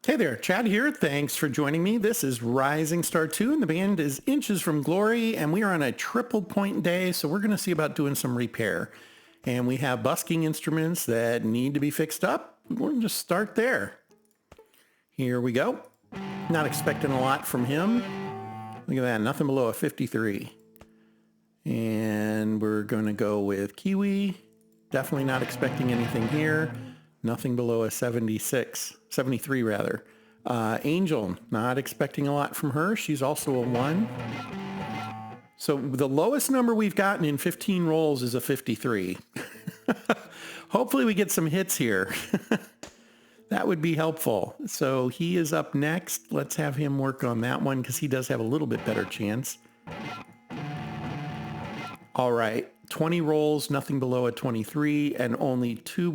Hey there, Chad here. Thanks for joining me. This is Rising Star 2, and the band is Inches from Glory, and we are on a triple point day, so we're going to see about doing some repair. And we have busking instruments that need to be fixed up. We're going to just start there. Here we go. Not expecting a lot from him. Look at that, nothing below a 53. And we're going to go with Kiwi. Definitely not expecting anything here. Nothing below a 73 rather. Angel, not expecting a lot from her. She's also a 1. So the lowest number we've gotten in 15 rolls is a 53. Hopefully we get some hits here. That would be helpful. So he is up next. Let's have him work on that one because he does have a little bit better chance. All right, 20 rolls, nothing below a 23, and only 2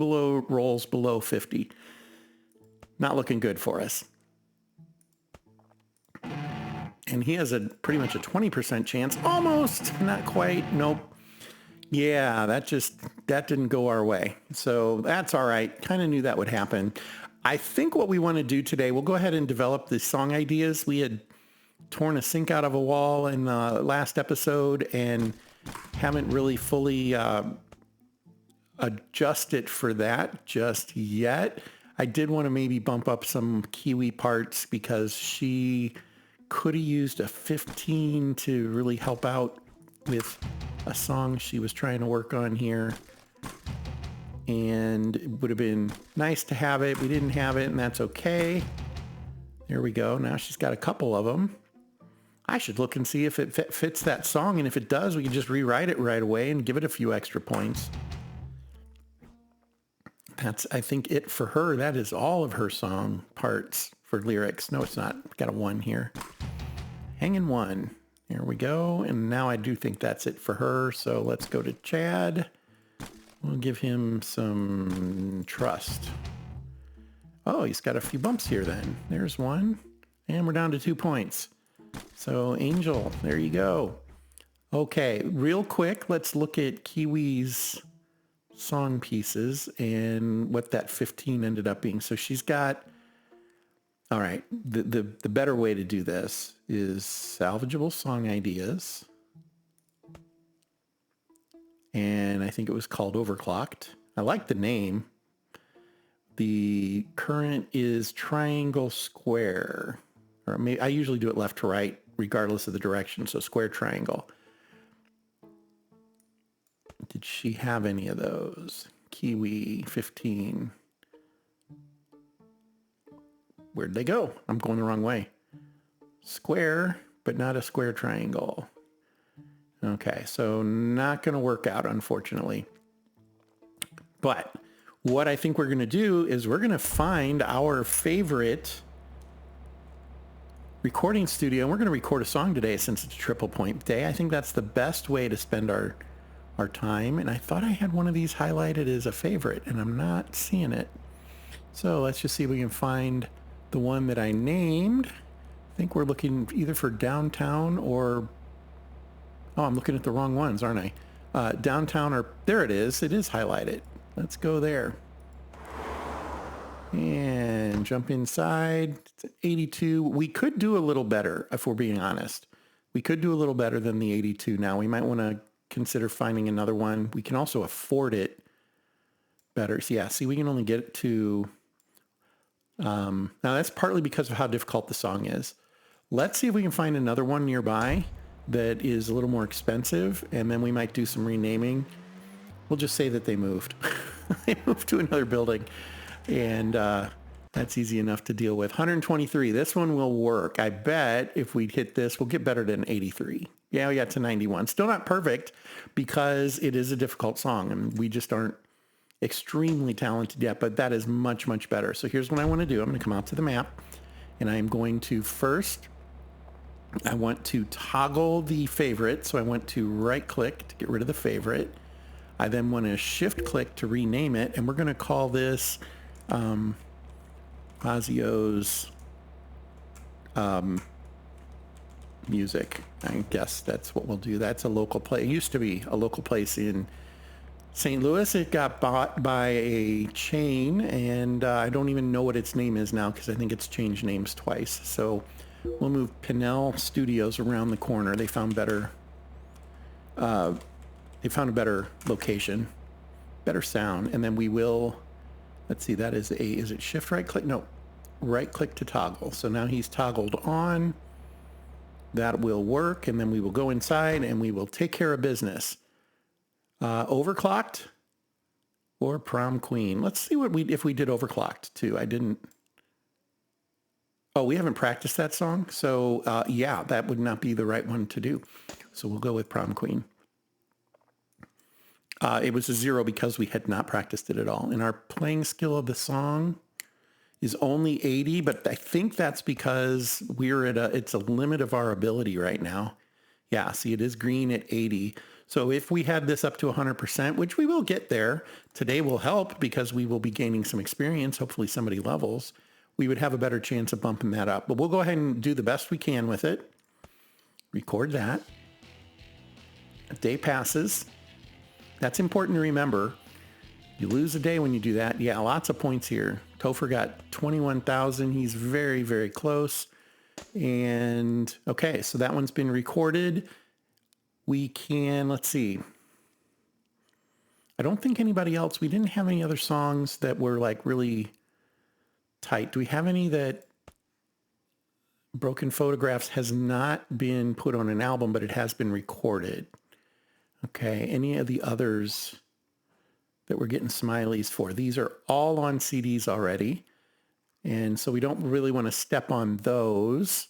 rolls below 50. Not looking good for us. And he has pretty much a 20% chance. Almost, not quite, nope. Yeah, that didn't go our way. So that's all right. Kind of knew that would happen. I think what we want to do today, we'll go ahead and develop the song ideas. We had torn a sink out of a wall in the last episode and haven't really fully adjusted for that just yet. I did want to maybe bump up some Kiwi parts because she could have used a 15 to really help out with a song she was trying to work on here. And it would have been nice to have it. We didn't have it, and that's okay. There we go. Now she's got a couple of them. I should look and see if it fits that song, and if it does, we can just rewrite it right away and give it a few extra points. That's, I think, it for her. That is all of her song parts for lyrics. No, it's not. Got a 1 here. Hanging 1. There we go. And now I do think that's it for her. So let's go to Chad. We'll give him some trust. Oh, he's got a few bumps here then. There's 1. And we're down to 2 points. So Angel, there you go. Okay, real quick, let's look at Kiwi's song pieces and what that 15 ended up being. So she's got, all right, the better way to do this is salvageable song ideas. And I think it was called Overclocked. I like the name. The current is triangle square. Or maybe, I usually do it left to right, regardless of the direction. So square triangle. Did she have any of those? Kiwi 15. Where'd they go? I'm going the wrong way. Square, but not a square triangle. Okay, so not going to work out, unfortunately. But what I think we're going to do is we're going to find our favorite recording studio, and we're going to record a song today since it's a triple point day. I think that's the best way to spend our time, and I thought I had one of these highlighted as a favorite, and I'm not seeing it. So let's just see if we can find the one that I named. I think we're looking either for downtown or... Oh, I'm looking at the wrong ones, aren't I? Downtown or... There it is. It is highlighted. Let's go there. And jump inside. It's 82. We could do a little better, if we're being honest. We could do a little better than the 82 now. We might want to consider finding another one. We can also afford it better. So yeah, see, we can only get it to... now, that's partly because of how difficult the song is. Let's see if we can find another one nearby that is a little more expensive, and then we might do some renaming. We'll just say that they moved. They moved to another building. And that's easy enough to deal with. 123. This one will work. I bet if we hit this, we'll get better than 83. Yeah, we got to 91. Still not perfect because it is a difficult song and we just aren't extremely talented yet, but that is much, much better. So here's what I want to do. I'm going to come out to the map and I'm going to first, I want to toggle the favorite. So I want to right click to get rid of the favorite. I then want to shift click to rename it. And we're going to call this Fazio's music. I guess that's what we'll do. That's a local place. It used to be a local place in St. Louis, it got bought by a chain, and I don't even know what its name is now because I think it's changed names twice. So we'll move Pinnell Studios around the corner. They found a better location, better sound, and then we will, let's see, that is is it shift right click? No, right click to toggle. So now he's toggled on. That will work, and then we will go inside and we will take care of business. Overclocked or Prom Queen. Let's see if we did Overclocked too. I didn't. Oh, we haven't practiced that song. So yeah, that would not be the right one to do. So we'll go with Prom Queen. It was a 0 because we had not practiced it at all. And our playing skill of the song is only 80, but I think that's because it's a limit of our ability right now. Yeah, see, it is green at 80. So if we had this up to 100%, which we will get there, today will help because we will be gaining some experience. Hopefully somebody levels. We would have a better chance of bumping that up. But we'll go ahead and do the best we can with it. Record that. A day passes. That's important to remember. You lose a day when you do that. Yeah, lots of points here. Topher got 21,000. He's very, very close. And okay, so that one's been recorded. We can, let's see. I don't think anybody else, we didn't have any other songs that were like really tight. Do we have any that Broken Photographs has not been put on an album, but it has been recorded? Okay, any of the others that we're getting smileys for? These are all on CDs already. And so we don't really want to step on those.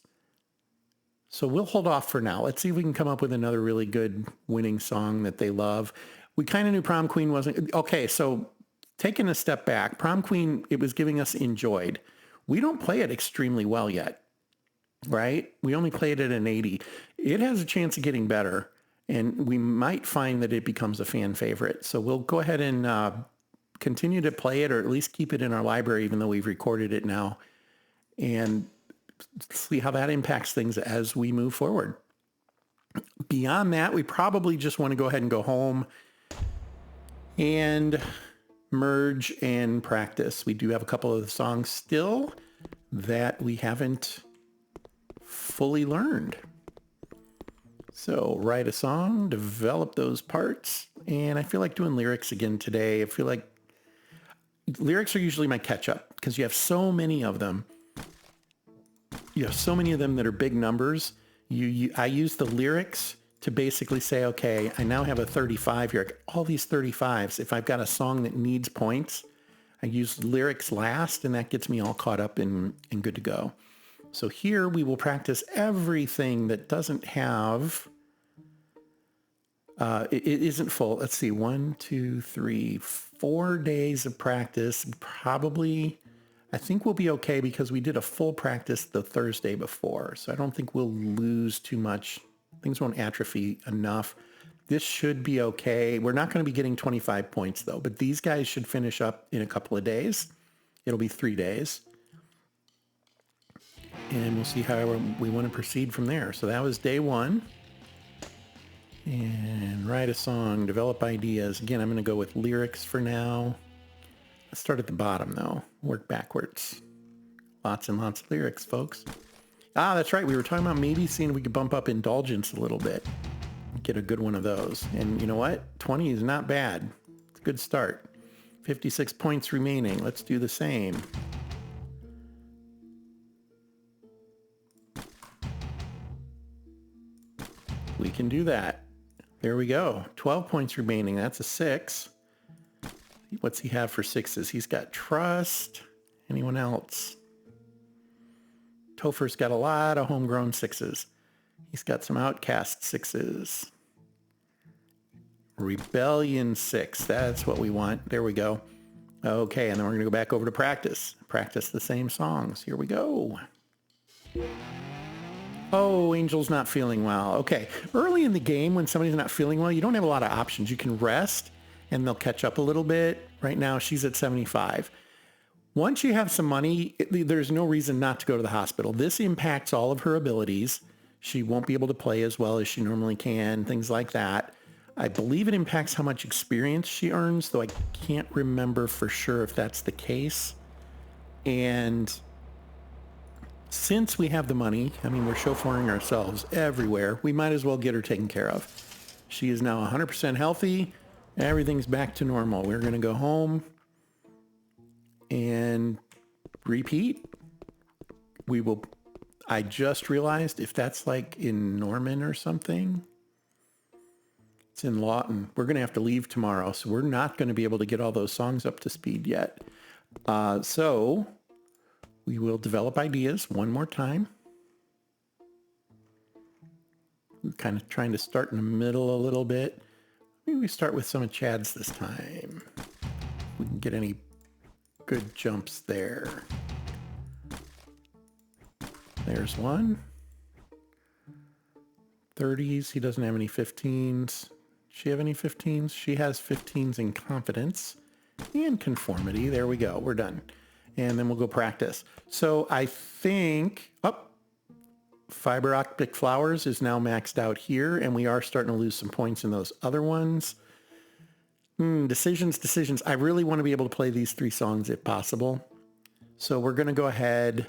So we'll hold off for now. Let's see if we can come up with another really good winning song that they love. We kind of knew Prom Queen wasn't... Okay, so taking a step back, Prom Queen, it was giving us Enjoyed. We don't play it extremely well yet, right? We only played it at an 80. It has a chance of getting better, and we might find that it becomes a fan favorite. So we'll go ahead and continue to play it, or at least keep it in our library, even though we've recorded it now, and see how that impacts things as we move forward. Beyond that, we probably just want to go ahead and go home and merge and practice. We do have a couple of the songs still that we haven't fully learned. So write a song, develop those parts, and I feel like doing lyrics again today. I feel like lyrics are usually my catch-up because you have so many of them. You have so many of them that are big numbers. I use the lyrics to basically say, okay, I now have a 35 here. All these 35s, if I've got a song that needs points, I use lyrics last, and that gets me all caught up and good to go. So here we will practice everything that doesn't have, it isn't full. Let's see, 1, 2, 3, 4 days of practice. Probably, I think we'll be okay because we did a full practice the Thursday before. So I don't think we'll lose too much. Things won't atrophy enough. This should be okay. We're not going to be getting 25 points though, but these guys should finish up in a couple of days. It'll be 3 days. And we'll see how we want to proceed from there. So that was day 1. And write a song, develop ideas. Again, I'm going to go with lyrics for now. Let's start at the bottom, though. Work backwards. Lots and lots of lyrics, folks. Ah, that's right. We were talking about maybe seeing if we could bump up Indulgence a little bit. Get a good one of those. And you know what? 20 is not bad. It's a good start. 56 points remaining. Let's do the same. We can do that. There we go. 12 points remaining. That's a 6. What's he have for 6s? He's got Trust. Anyone else? Topher's got a lot of homegrown 6s. He's got some Outcast 6s. Rebellion 6. That's what we want. There we go. Okay, and then we're going to go back over to practice. Practice the same songs. Here we go. Oh, Angel's not feeling well. Okay. Early in the game, when somebody's not feeling well, you don't have a lot of options. You can rest, and they'll catch up a little bit. Right now, she's at 75. Once you have some money, there's no reason not to go to the hospital. This impacts all of her abilities. She won't be able to play as well as she normally can, things like that. I believe it impacts how much experience she earns, though I can't remember for sure if that's the case. And since we have the money, I mean, we're chauffeuring ourselves everywhere, we might as well get her taken care of. She is now 100% healthy. Everything's back to normal. We're going to go home and repeat. We will. I just realized if that's like in Norman or something, it's in Lawton. We're going to have to leave tomorrow, so we're not going to be able to get all those songs up to speed yet. So we will develop ideas one more time. We're kind of trying to start in the middle a little bit. Maybe we start with some of Chad's this time. If we can get any good jumps there. There's one. 30s. He doesn't have any 15s. She have any 15s? She has 15s in confidence and conformity. There we go. We're done. And then we'll go practice. So I think, fiber optic flowers is now maxed out here, and we are starting to lose some points in those other ones. Decisions. I really want to be able to play these 3 songs if possible. So we're going to go ahead,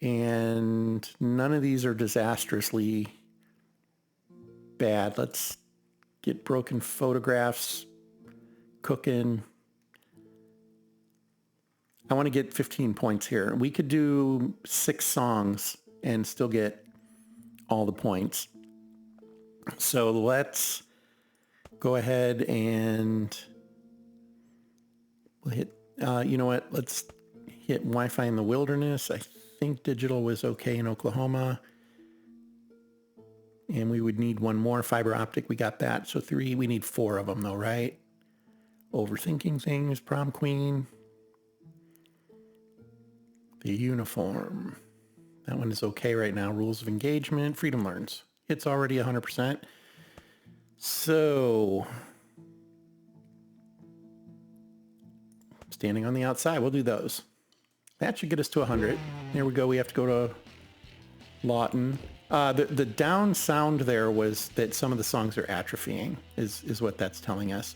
and none of these are disastrously bad. Let's get broken photographs cooking. I want to get 15 points here. We could do 6 songs and still get all the points. So let's go ahead and we'll hit, you know what? Let's hit Wi-Fi in the Wilderness. I think digital was okay in Oklahoma. And we would need one more fiber optic. We got that. So 3, we need 4 of them though, right? Overthinking things, Prom Queen. The uniform. That one is okay right now. Rules of engagement. Freedom learns. It's already 100%. So, standing on the outside. We'll do those. That should get us to 100. There we go. We have to go to Lawton. The down sound there was that some of the songs are atrophying, is what that's telling us.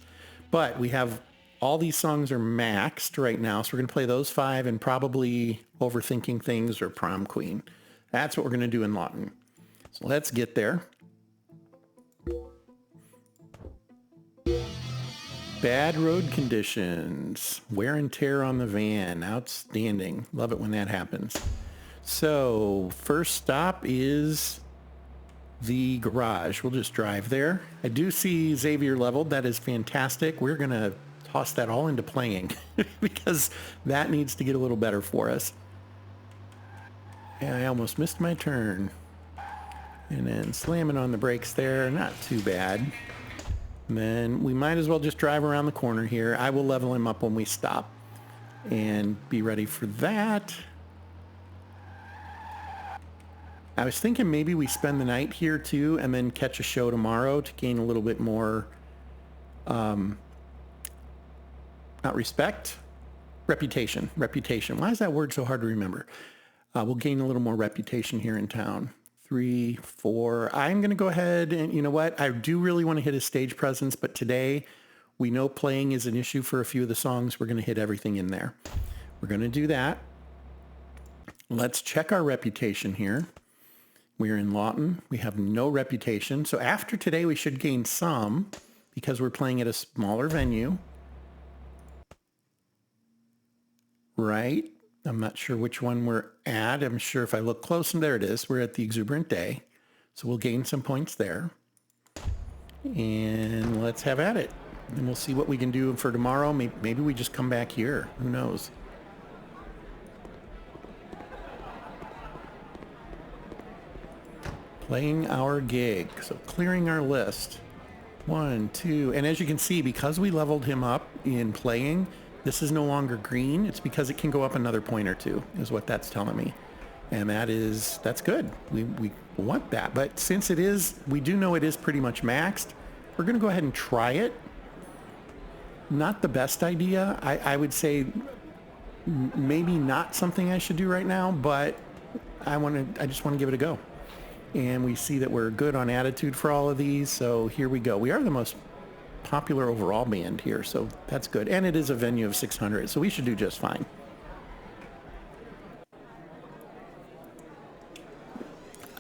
But we have all these songs are maxed right now, so we're going to play those 5 and probably Overthinking Things or Prom Queen. That's what we're going to do in Lawton. So let's get there. Bad road conditions. Wear and tear on the van. Outstanding. Love it when that happens. So first stop is the garage. We'll just drive there. I do see Xavier leveled. That is fantastic. We're going to toss that all into playing because that needs to get a little better for us. And I almost missed my turn. And then slamming on the brakes there. Not too bad. And then we might as well just drive around the corner here. I will level him up when we stop and be ready for that. I was thinking maybe we spend the night here too and then catch a show tomorrow to gain a little bit more, not respect, reputation. Why is that word so hard to remember? We'll gain a little more reputation here in town. 3, 4. I'm going to go ahead and, you know what? I do really want to hit a stage presence, but today we know playing is an issue for a few of the songs. We're going to hit everything in there. We're going to do that. Let's check our reputation here. We're in Lawton. We have no reputation. So after today, we should gain some because we're playing at a smaller venue. Right? I'm not sure which one we're at. I'm sure if I look close, and there it is. We're at the Exuberant Day. So we'll gain some points there. And let's have at it. And we'll see what we can do for tomorrow. Maybe we just come back here. Who knows? Playing our gig. So clearing our list. 1, 2. And as you can see, because we leveled him up in playing, this is no longer green. It's because it can go up another point or 2 is what that's telling me. And that's good. We want that. But since it is, we do know it is pretty much maxed, we're going to go ahead and try it. Not the best idea. I would say maybe not something I should do right now, but I just want to give it a go. And we see that we're good on attitude for all of these. So here we go. We are the most popular overall band here, so that's good. And it is a venue of 600, so we should do just fine.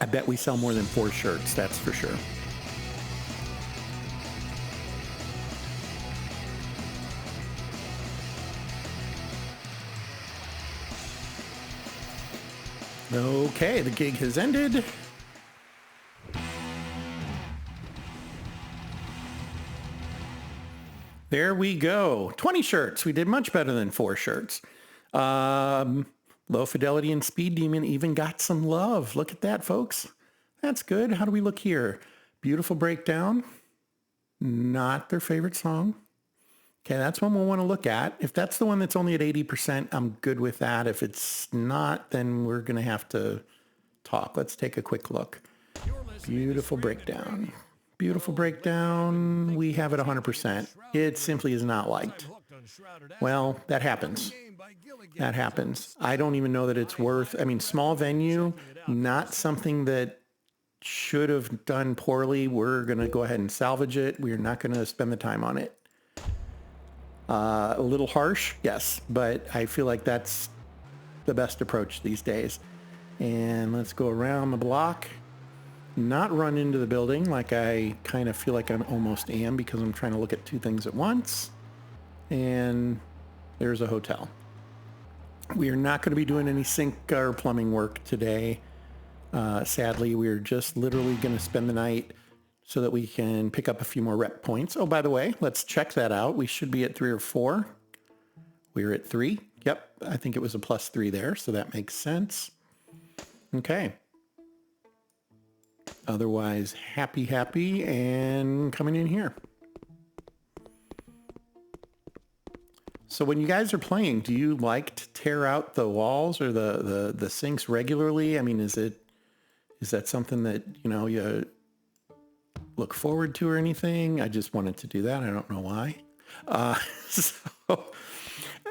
I bet we sell more than 4 shirts, that's for sure. Okay, the gig has ended. There we go. 20 shirts. We did much better than 4 shirts. Low Fidelity and Speed Demon even got some love. Look at that, folks. That's good. How do we look here? Beautiful Breakdown. Not their favorite song. Okay, that's one we'll want to look at. If that's the one that's only at 80%, I'm good with that. If it's not, then we're going to have to talk. Let's take a quick look. Beautiful Breakdown. Beautiful Breakdown. We have it 100%. It simply is not liked. Well, that happens. That happens. I don't even know that it's worth, I mean, small venue, not something that should have done poorly. We're going to go ahead and salvage it. We're not going to spend the time on it. A little harsh, yes, but I feel like that's the best approach these days. And let's go around the block, not run into the building like I kind of feel like I almost am because I'm trying to look at 2 things at once. And there's a hotel. We are not going to be doing any sink or plumbing work today. Sadly, we're just literally going to spend the night so that we can pick up a few more rep points. Oh, by the way, let's check that out. We should be at 3 or 4. We're at 3. Yep, I think it was a +3 there, so that makes sense. Okay. Otherwise, happy, and coming in here. So when you guys are playing, do you like to tear out the walls or the sinks regularly? I mean, is that something that, you look forward to or anything? I just wanted to do that. I don't know why.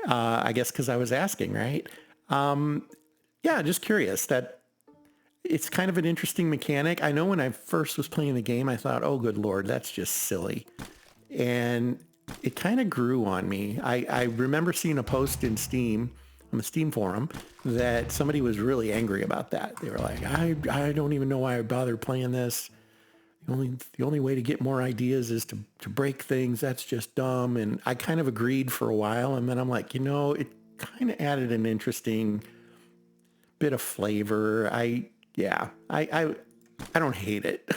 I guess because I was asking, right? Yeah, just curious. That it's kind of an interesting mechanic. I know when I first was playing the game, I thought, oh, good Lord, that's just silly. And it kind of grew on me. I remember seeing a post in Steam, on the Steam forum, that somebody was really angry about that. They were like, I don't even know why I bothered playing this. The only way to get more ideas is to break things. That's just dumb. And I kind of agreed for a while. And then I'm like, it kind of added an interesting bit of flavor. I don't hate it.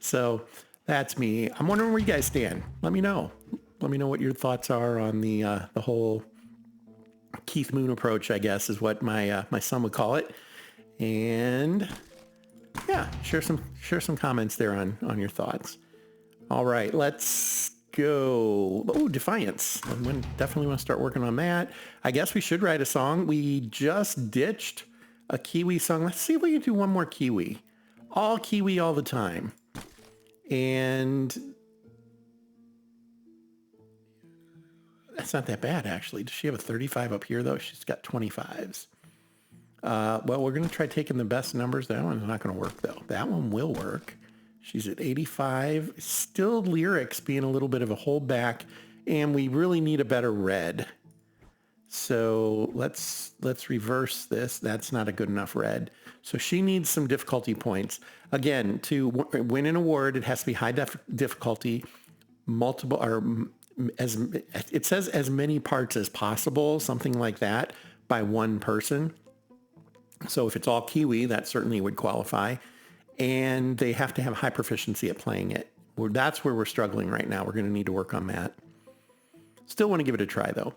So that's me. I'm wondering where you guys stand. Let me know. Let me know what your thoughts are on the whole Keith Moon approach, I guess, is what my son would call it. And yeah, share some comments there on your thoughts. All right, let's go. Oh, Defiance. I definitely want to start working on that. I guess we should write a song. We just ditched a Kiwi song. Let's see if we can do one more Kiwi. All Kiwi all the time. And that's not that bad, actually. Does she have a 35 up here, though? She's got 25s. Well, we're going to try taking the best numbers. That one's not going to work, though. That one will work. She's at 85. Still lyrics being a little bit of a holdback, and we really need a better red. So let's reverse this. That's not a good enough red. So she needs some difficulty points. Again, to win an award, it has to be high difficulty, multiple, or it says as many parts as possible, something like that, by one person. So if it's all Kiwi, that certainly would qualify. And they have to have high proficiency at playing it. That's where we're struggling right now. We're going to need to work on that. Still want to give it a try, though.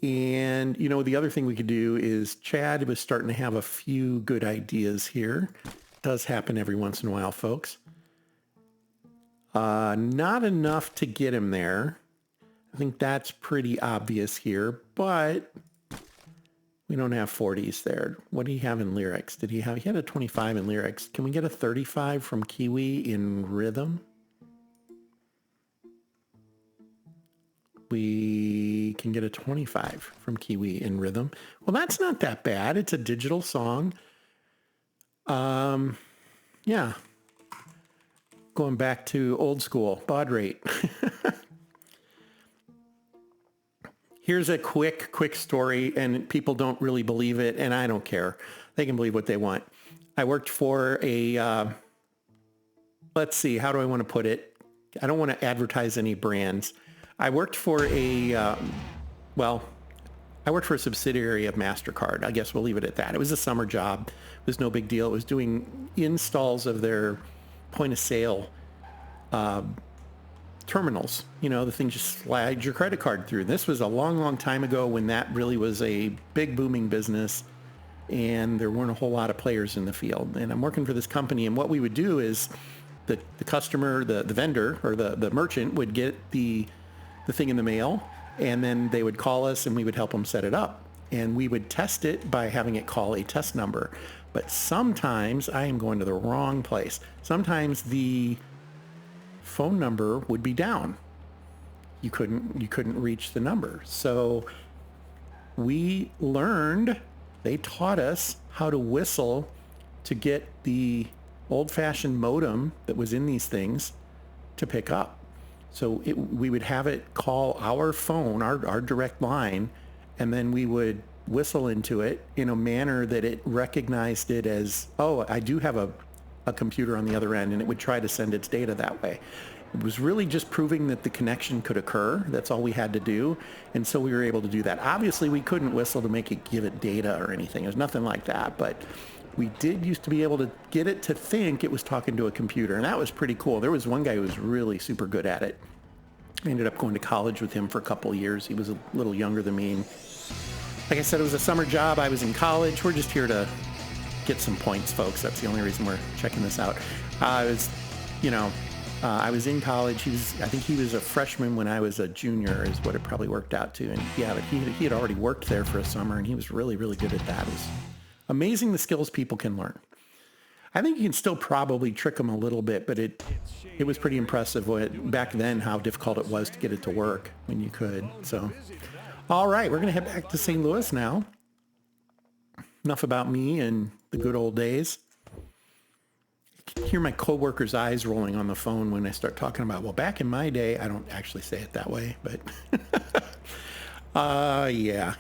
And, the other thing we could do is Chad was starting to have a few good ideas here. Does happen every once in a while, folks. Not enough to get him there. I think that's pretty obvious here, but we don't have 40s there. What do you have in lyrics? He had a 25 in lyrics. Can we get a 35 from Kiwi in rhythm? We can get a 25 from Kiwi in rhythm. Well, that's not that bad. It's a digital song. Yeah. Going back to old school, baud rate. Here's a quick story, and people don't really believe it, and I don't care. They can believe what they want. I worked for a, let's see, how do I want to put it? I don't want to advertise any brands. I worked for I worked for a subsidiary of MasterCard. I guess we'll leave it at that. It was a summer job. It was no big deal. It was doing installs of their point of sale terminals. You know, the thing just slides your credit card through. This was a long time ago when that really was a big booming business and there weren't a whole lot of players in the field. And I'm working for this company, and what we would do is the customer, the vendor or the merchant would get the thing in the mail, and then they would call us and we would help them set it up. And we would test it by having it call a test number. But sometimes I am going to the wrong place. Sometimes the phone number would be down. You couldn't reach the number. So we learned, they taught us how to whistle to get the old-fashioned modem that was in these things to pick up. So we would have it call our phone, our direct line, and then we would whistle into it in a manner that it recognized it as, oh, I do have a computer on the other end, and it would try to send its data that way. It was really just proving that the connection could occur. That's all we had to do. And so we were able to do that. Obviously, we couldn't whistle to make it give it data or anything. There's nothing like that. But we did used to be able to get it to think it was talking to a computer. And that was pretty cool. There was one guy who was really super good at it. I ended up going to college with him for a couple of years. He was a little younger than me. And like I said, it was a summer job. I was in college. We're just here to get some points, folks. That's the only reason we're checking this out. I was in college. I think he was a freshman when I was a junior is what it probably worked out to. And yeah, but he had already worked there for a summer, and he was really, really good at that. It was amazing the skills people can learn. I think you can still probably trick them a little bit, but it was pretty impressive back then how difficult it was to get it to work when you could. So, all right, we're going to head back to St. Louis now. Enough about me and the good old days. Hear my coworkers' eyes rolling on the phone when I start talking about, well, back in my day. I don't actually say it that way, but yeah.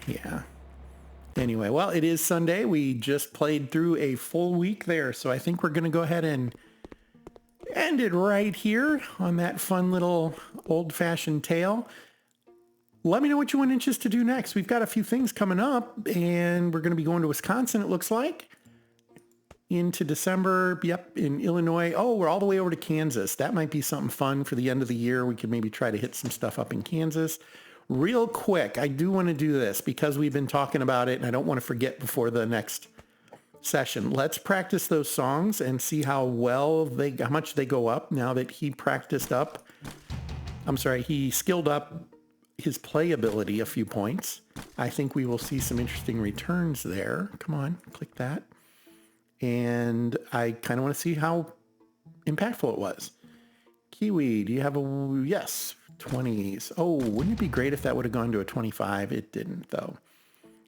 Anyway, well, it is Sunday. We just played through a full week there, so I think we're going to go ahead and end it right here on that fun little old-fashioned tale. Let me know what you want us to do next. We've got a few things coming up, and we're going to be going to Wisconsin, it looks like. Into December, yep, in Illinois. Oh, we're all the way over to Kansas. That might be something fun for the end of the year. We could maybe try to hit some stuff up in Kansas. Real quick, I do want to do this because we've been talking about it, and I don't want to forget before the next session. Let's practice those songs and see how much they go up now that he skilled up his playability a few points. I think we will see some interesting returns there. Come on, click that. And I kind of want to see how impactful it was. Kiwi, do you have yes, 20s. Oh, wouldn't it be great if that would have gone to a 25? It didn't, though.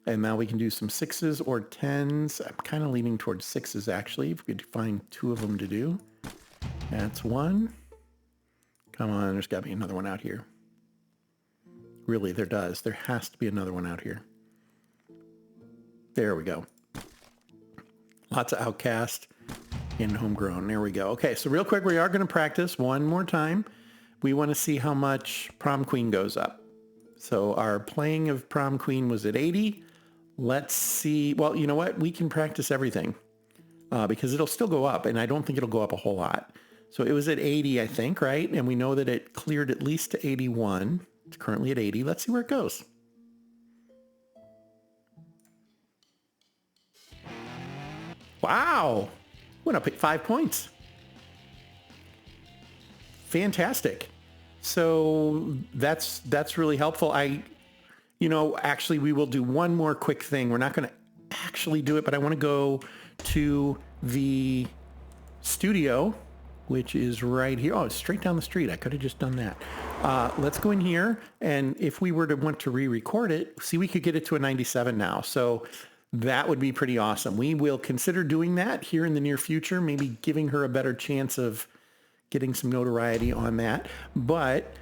And now we can do some 6s or 10s. I'm kind of leaning towards 6s, actually, if we could find 2 of them to do. That's 1. Come on, there's got to be another one out here. Really, there does. There has to be another one out here. There we go. Lots of Outcast and Homegrown. There we go. Okay, so real quick, we are going to practice one more time. We want to see how much Prom Queen goes up. So our playing of Prom Queen was at 80. Let's see. Well, you know what? We can practice everything because it'll still go up, and I don't think it'll go up a whole lot. So it was at 80, I think, right? And we know that it cleared at least to 81. It's currently at 80. Let's see where it goes. Wow. Went up at 5 points. Fantastic. So that's really helpful. Actually, we will do one more quick thing. We're not going to actually do it, but I want to go to the studio, which is right here. Oh, it's straight down the street. I could have just done that. Let's go in here. And if we were to want to re-record it, see, we could get it to a 97 now. So That would be pretty awesome. We will consider doing that here in the near future, maybe giving her a better chance of getting some notoriety on that. But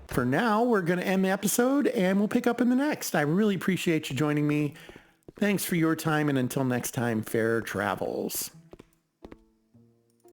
for now, we're going to end the episode and we'll pick up in the next. I really appreciate you joining me. Thanks for your time. And until next time, fair travels.